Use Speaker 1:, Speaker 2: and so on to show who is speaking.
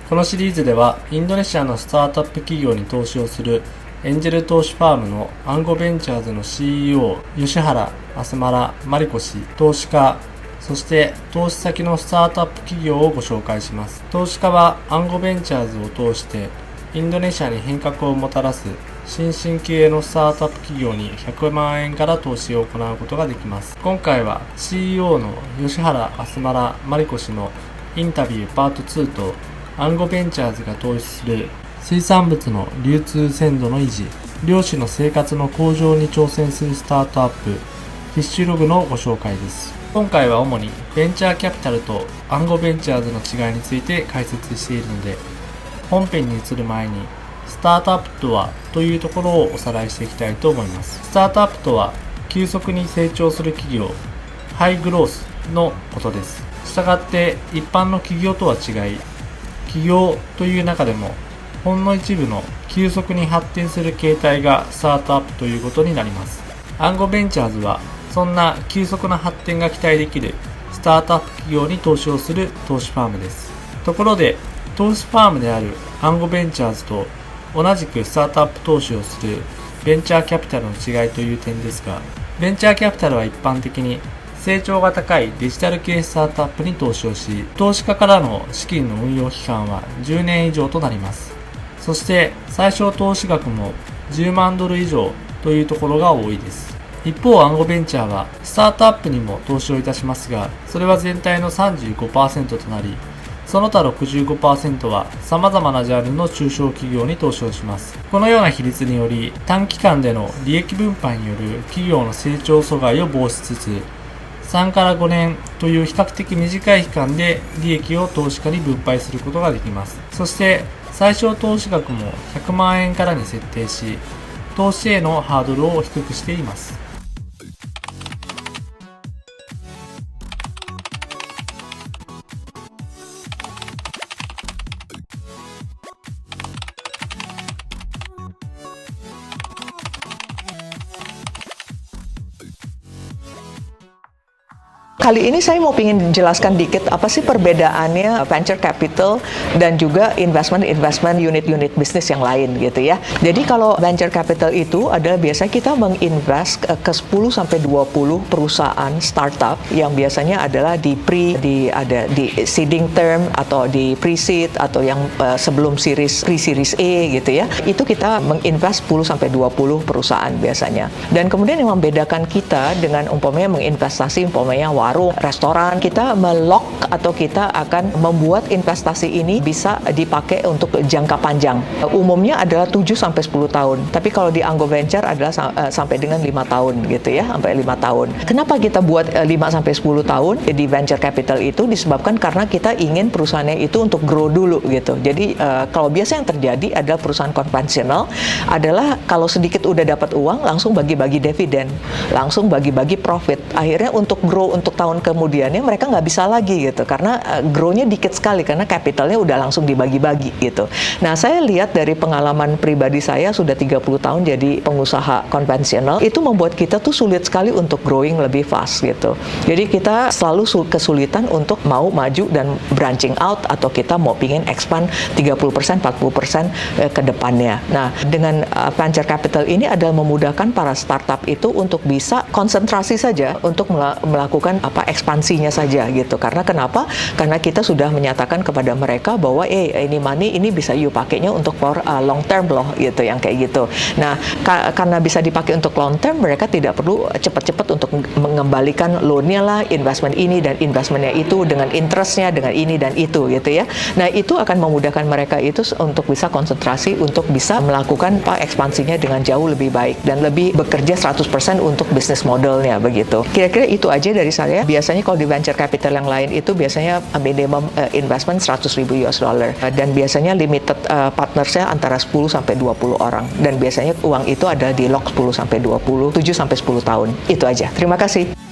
Speaker 1: このシリーズではインドネシアのスタートアップ企業に投資をするエンジェル投資ファームのアンゴベンチャーズの CEO 吉原アスマラマリコ氏、投資家、そして投資先のスタートアップ企業をご紹介します。投資家はアンゴベンチャーズを通してインドネシアに変革をもたらす新進気鋭のスタートアップ企業に100万円から投資を行うことができます。今回は CEO の吉原アスマラマリコ氏のインタビューパート2とアンゴベンチャーズが投資する水産物の流通鮮度の維持、漁師の生活の向上に挑戦するスタートアップ、フィッシュログのご紹介です。今回は主にベンチャーキャピタルとアンゴベンチャーズの違いについて解説しているので、本編に移る前にスタートアップとはというところをおさらいしていきたいと思います。スタートアップとは急速に成長する企業、ハイグロースのことです。したがって一般の企業とは違い、企業という中でもほんの一部の急速に発展する形態がスタートアップということになります。アンゴベンチャーズはそんな急速な発展が期待できるスタートアップ企業に投資をする投資ファームです。ところで投資ファームであるアンゴベンチャーズと同じくスタートアップ投資をするベンチャーキャピタルの違いという点ですが、ベンチャーキャピタルは一般的に成長が高いデジタル系スタートアップに投資をし、投資家からの資金の運用期間は10年以上となります。そして最小投資額も10万ドル以上というところが多いです。一方アンゴベンチャーはスタートアップにも投資をいたしますが、それは全体の 35% となり、その他 65% は様々なジャンルの中小企業に投資をします。このような比率により短期間での利益分配による企業の成長阻害を防止しつつ、3から5年という比較的短い期間で利益を投資家に分配することができます。そして最小投資額も100万円からに設定し、投資へのハードルを低くしています。
Speaker 2: Kali ini saya mau ingin jelaskan dikit apa sih perbedaannya venture capital dan juga investment unit-unit bisnis yang lain gitu ya. Jadi kalau venture capital itu adalah biasanya kita menginvest ke 10 sampai 20 perusahaan startup yang biasanya adalah di seeding term atau di pre-seed atau yang sebelum pre-series A gitu ya. Itu kita menginvest 10 sampai 20 perusahaan biasanya. Dan kemudian yang membedakan kita dengan umpamanya menginvestasi umpamanya warung, restoran, kita melock atau kita akan membuat investasi ini bisa dipakai untuk jangka panjang. Umumnya adalah 7 sampai 10 tahun. Tapi kalau di Anggo Venture adalah sampai dengan 5 tahun gitu ya, sampai 5 tahun. Kenapa kita buat 5 sampai 10 tahun di venture capital itu disebabkan karena kita ingin perusahaannya itu untuk grow dulu gitu. Jadi kalau biasa yang terjadi adalah perusahaan konvensional adalah kalau sedikit udah dapat uang langsung bagi-bagi dividen, langsung bagi-bagi profit. Akhirnya untuk grow untuk tahun kemudiannya mereka nggak bisa lagi gitu karena grow-nya dikit sekali karena capitalnya udah langsung dibagi-bagi gitu. Nah saya lihat dari pengalaman pribadi saya sudah 30 tahun jadi pengusaha konvensional, itu membuat kita tuh sulit sekali untuk growing lebih fast gitu. Jadi kita selalu kesulitan untuk mau maju dan branching out atau kita mau pingin expand 30%, 40% ke depannya. Nah dengan venture capital ini adalah memudahkan para startup itu untuk bisa konsentrasi saja untuk melakukan ekspansinya saja gitu. Karena kenapa? Karena kita sudah menyatakan kepada mereka bahwa ini money ini bisa you pakainya untuk for long term loh gitu, yang kayak gitu. Nah karena bisa dipakai untuk long term, mereka tidak perlu cepat-cepat untuk mengembalikan loan-nya lah, investment ini dan investmentnya itu dengan interestnya dengan ini dan itu gitu ya. Nah itu akan memudahkan mereka itu untuk bisa konsentrasi untuk bisa melakukan ekspansinya dengan jauh lebih baik dan lebih bekerja 100% untuk bisnis modelnya begitu. Kira-kira itu aja dari saya. Biasanya kalau di venture capital yang lain itu biasanya minimum investment $100,000 dan biasanya limited partnersnya antara 10 sampai 20 orang dan biasanya uang itu adalah di lock 10 sampai 20, 7 sampai 10 tahun. Itu aja. Terima kasih.